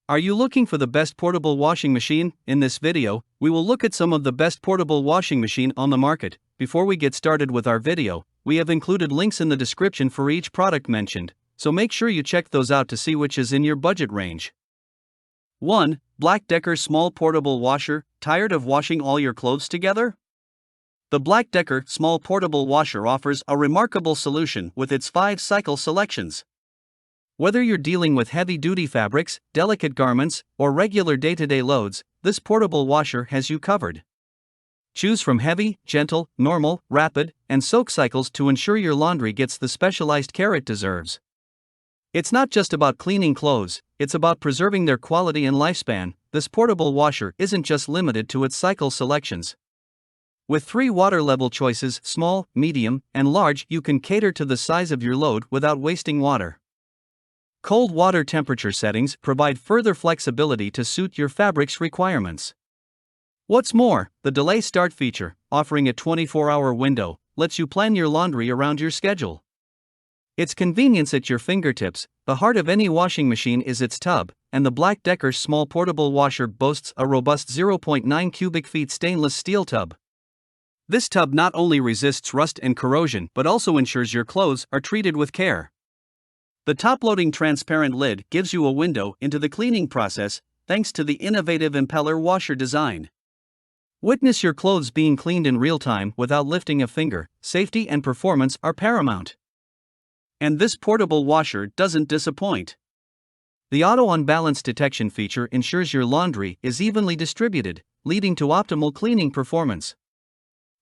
Are you looking for the best portable washing machine? In this video, we will look at some of the best portable washing machine on the market. Before we get started with our video, we have included links in the description for each product mentioned, so make sure you check those out to see which is in your budget range. 1. BLACK+DECKER Small Portable Washer. Tired of washing all your clothes together? The BLACK+DECKER Small Portable Washer offers a remarkable solution with its 5-cycle selections. Whether you're dealing with heavy-duty fabrics, delicate garments, or regular day-to-day loads, this portable washer has you covered. Choose from heavy, gentle, normal, rapid, and soak cycles to ensure your laundry gets the specialized care it deserves. It's not just about cleaning clothes, it's about preserving their quality and lifespan. This portable washer isn't just limited to its cycle selections. With 3 water level choices, small, medium, and large, you can cater to the size of your load without wasting water. Cold water temperature settings provide further flexibility to suit your fabric's requirements. What's more, the delay start feature, offering a 24-hour window, lets you plan your laundry around your schedule. Its convenience at your fingertips. The heart of any washing machine is its tub, and the BLACK+DECKER Small Portable Washer boasts a robust 0.9 cubic feet stainless steel tub. This tub not only resists rust and corrosion but also ensures your clothes are treated with care. The top-loading transparent lid gives you a window into the cleaning process, thanks to the innovative impeller washer design. Witness your clothes being cleaned in real time without lifting a finger. Safety and performance are paramount. And this portable washer doesn't disappoint. The auto unbalance detection feature ensures your laundry is evenly distributed, leading to optimal cleaning performance.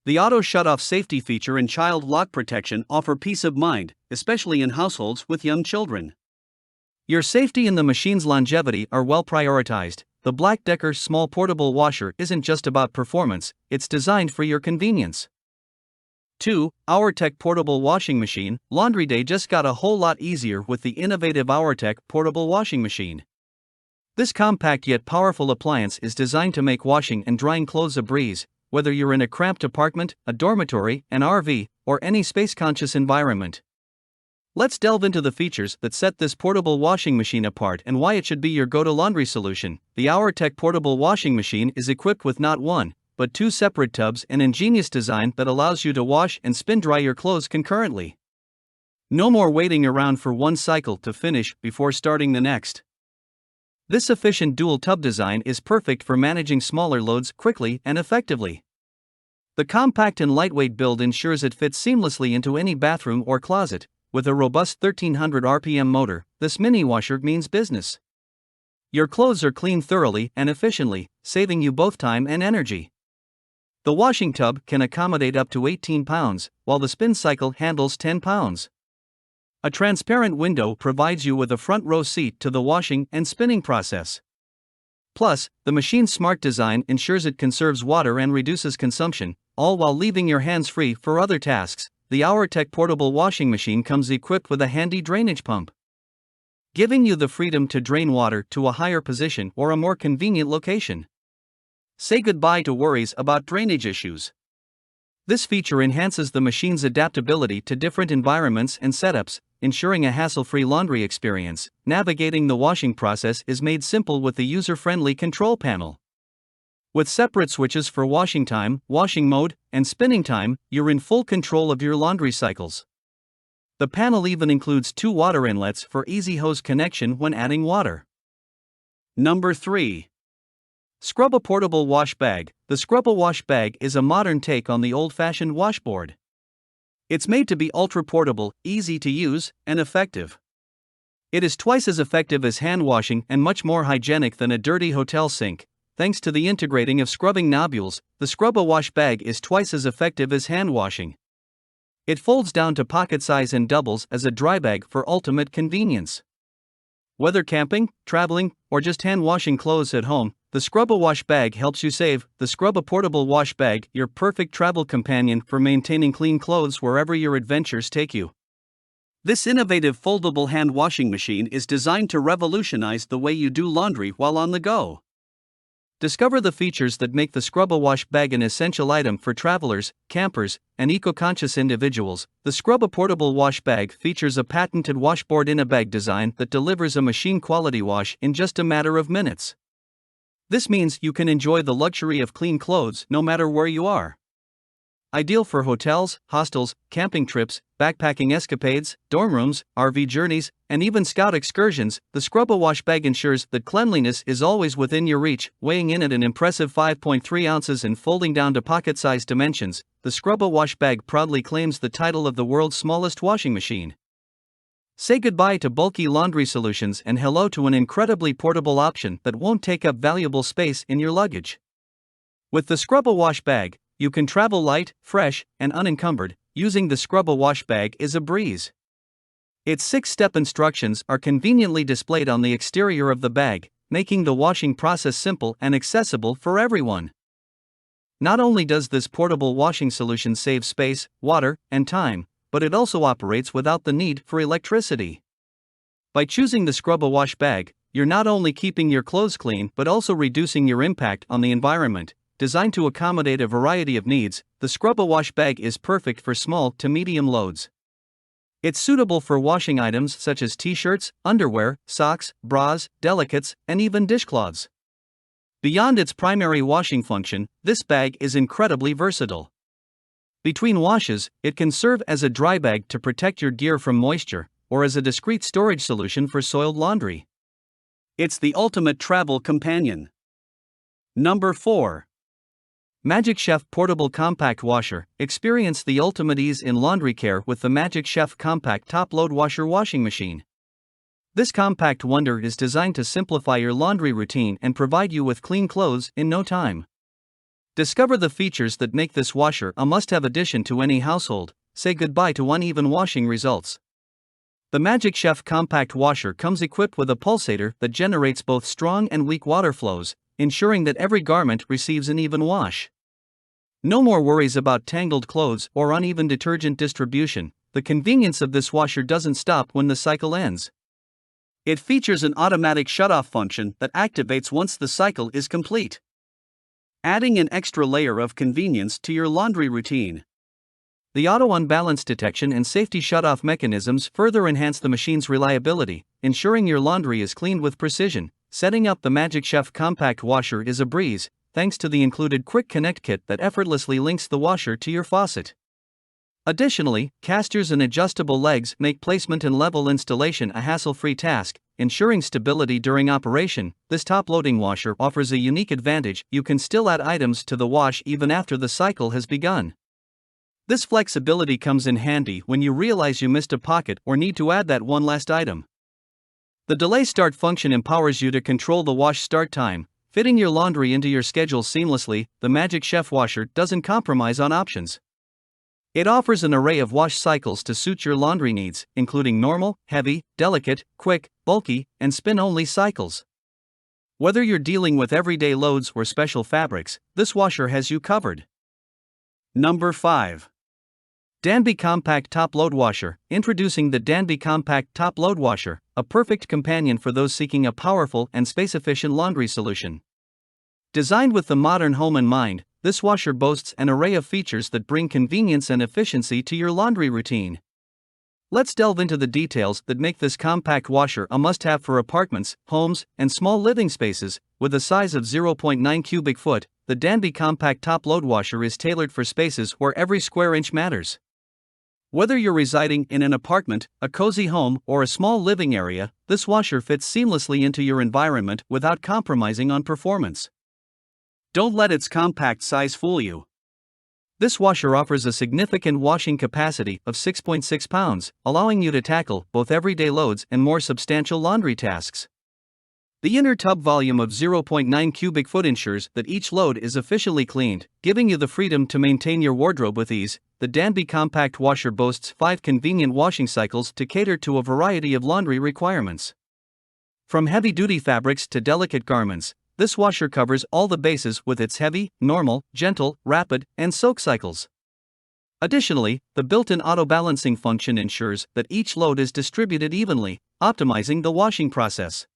The auto shut-off safety feature and child lock protection offer peace of mind, especially in households with young children. Your safety and the machine's longevity are well prioritized. The BLACK+DECKER Small Portable Washer isn't just about performance, it's designed for your convenience. 2. Auertech Portable Washing Machine. Laundry day just got a whole lot easier with the innovative Auertech Portable Washing Machine. This compact yet powerful appliance is designed to make washing and drying clothes a breeze, whether you're in a cramped apartment, a dormitory, an RV, or any space-conscious environment. Let's delve into the features that set this portable washing machine apart and why it should be your go-to laundry solution. The Auertech Portable Washing Machine is equipped with not one, but 2 separate tubs, an ingenious design that allows you to wash and spin-dry your clothes concurrently. No more waiting around for one cycle to finish before starting the next. This efficient dual tub design is perfect for managing smaller loads quickly and effectively. The compact and lightweight build ensures it fits seamlessly into any bathroom or closet. With a robust 1300 RPM motor, this mini washer means business. Your clothes are cleaned thoroughly and efficiently, saving you both time and energy. The washing tub can accommodate up to 18 pounds, while the spin cycle handles 10 pounds. A transparent window provides you with a front row seat to the washing and spinning process. Plus, the machine's smart design ensures it conserves water and reduces consumption, all while leaving your hands free for other tasks. The Auertech Portable Washing Machine comes equipped with a handy drainage pump, giving you the freedom to drain water to a higher position or a more convenient location. Say goodbye to worries about drainage issues. This feature enhances the machine's adaptability to different environments and setups, ensuring a hassle-free laundry experience. Navigating the washing process is made simple with the user-friendly control panel. With separate switches for washing time, washing mode, and spinning time, you're in full control of your laundry cycles. The panel even includes 2 water inlets for easy hose connection when adding water. Number 3. Scrubba Portable Wash Bag. The Scrubba Wash Bag is a modern take on the old-fashioned washboard. It's made to be ultra-portable, easy to use, and effective. It is twice as effective as hand washing and much more hygienic than a dirty hotel sink. Thanks to the integrating of scrubbing nobules, the Scrubba Wash Bag is twice as effective as hand washing. It folds down to pocket size and doubles as a dry bag for ultimate convenience. Whether camping, traveling, or just hand washing clothes at home, the Scrubba Wash Bag helps you save. The Scrubba Portable Wash Bag, your perfect travel companion for maintaining clean clothes wherever your adventures take you. This innovative foldable hand washing machine is designed to revolutionize the way you do laundry while on the go. Discover the features that make the Scrubba wash bag an essential item for travelers, campers, and eco-conscious individuals. The Scrubba portable wash bag features a patented washboard-in-a-bag design that delivers a machine-quality wash in just a matter of minutes. This means you can enjoy the luxury of clean clothes no matter where you are. Ideal for hotels, hostels, camping trips, backpacking escapades, dorm rooms, RV journeys, and even scout excursions, the Scrubba wash bag ensures that cleanliness is always within your reach. Weighing in at an impressive 5.3 ounces and folding down to pocket-sized dimensions, the Scrubba wash bag proudly claims the title of the world's smallest washing machine. Say goodbye to bulky laundry solutions and hello to an incredibly portable option that won't take up valuable space in your luggage. With the Scrubba wash bag, you can travel light, fresh, and unencumbered. Using the Scrubba wash bag is a breeze. Its 6-step instructions are conveniently displayed on the exterior of the bag, making the washing process simple and accessible for everyone. Not only does this portable washing solution save space, water, and time, but it also operates without the need for electricity. By choosing the Scrubba wash bag, you're not only keeping your clothes clean but also reducing your impact on the environment. Designed to accommodate a variety of needs, the Scrubba wash bag is perfect for small to medium loads. It's suitable for washing items such as t-shirts, underwear, socks, bras, delicates, and even dishcloths. Beyond its primary washing function, this bag is incredibly versatile. Between washes, it can serve as a dry bag to protect your gear from moisture, or as a discreet storage solution for soiled laundry. It's the ultimate travel companion. Number 4. Magic Chef Portable Compact Washer. Experience the ultimate ease in laundry care with the Magic Chef Compact Top-Load Washer Washing Machine. This compact wonder is designed to simplify your laundry routine and provide you with clean clothes in no time. Discover the features that make this washer a must-have addition to any household. Say goodbye to uneven washing results. The Magic Chef Compact Washer comes equipped with a pulsator that generates both strong and weak water flows, ensuring that every garment receives an even wash. No more worries about tangled clothes or uneven detergent distribution. The convenience of this washer doesn't stop when the cycle ends. It features an automatic shutoff function that activates once the cycle is complete, adding an extra layer of convenience to your laundry routine. The auto unbalance detection and safety shutoff mechanisms further enhance the machine's reliability, ensuring your laundry is cleaned with precision. Setting up the Magic Chef Compact Washer is a breeze, thanks to the included Quick Connect kit that effortlessly links the washer to your faucet. Additionally, casters and adjustable legs make placement and level installation a hassle-free task, ensuring stability during operation. This top-loading washer offers a unique advantage: you can still add items to the wash even after the cycle has begun. This flexibility comes in handy when you realize you missed a pocket or need to add that one last item. The delay start function empowers you to control the wash start time, fitting your laundry into your schedule seamlessly. The Magic Chef washer doesn't compromise on options. It offers an array of wash cycles to suit your laundry needs, including normal, heavy, delicate, quick, bulky, and spin-only cycles. Whether you're dealing with everyday loads or special fabrics, this washer has you covered. Number 5. Danby Compact Top-Load Washer. Introducing the Danby Compact Top-Load Washer, a perfect companion for those seeking a powerful and space-efficient laundry solution. Designed with the modern home in mind, this washer boasts an array of features that bring convenience and efficiency to your laundry routine. Let's delve into the details that make this compact washer a must-have for apartments, homes, and small living spaces. With a size of 0.9 cubic foot, the Danby Compact Top-Load Washer is tailored for spaces where every square inch matters. Whether you're residing in an apartment, a cozy home, or a small living area, this washer fits seamlessly into your environment without compromising on performance. Don't let its compact size fool you. This washer offers a significant washing capacity of 6.6 pounds, allowing you to tackle both everyday loads and more substantial laundry tasks. The inner tub volume of 0.9 cubic foot ensures that each load is efficiently cleaned, giving you the freedom to maintain your wardrobe with ease. The Danby Compact Washer boasts 5 convenient washing cycles to cater to a variety of laundry requirements. From heavy-duty fabrics to delicate garments, this washer covers all the bases with its heavy, normal, gentle, rapid, and soak cycles. Additionally, the built-in auto-balancing function ensures that each load is distributed evenly, optimizing the washing process.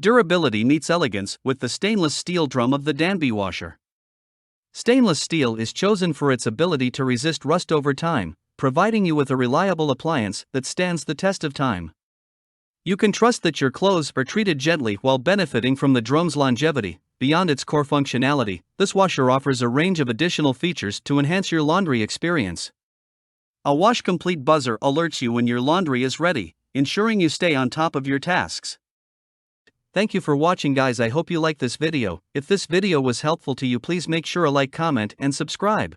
Durability meets elegance with the stainless steel drum of the Danby washer. Stainless steel is chosen for its ability to resist rust over time, providing you with a reliable appliance that stands the test of time. You can trust that your clothes are treated gently while benefiting from the drum's longevity. Beyond its core functionality, this washer offers a range of additional features to enhance your laundry experience. A Wash Complete buzzer alerts you when your laundry is ready, ensuring you stay on top of your tasks. Thank you for watching, guys. I hope you liked this video. If this video was helpful to you, please make sure to like, comment, and subscribe.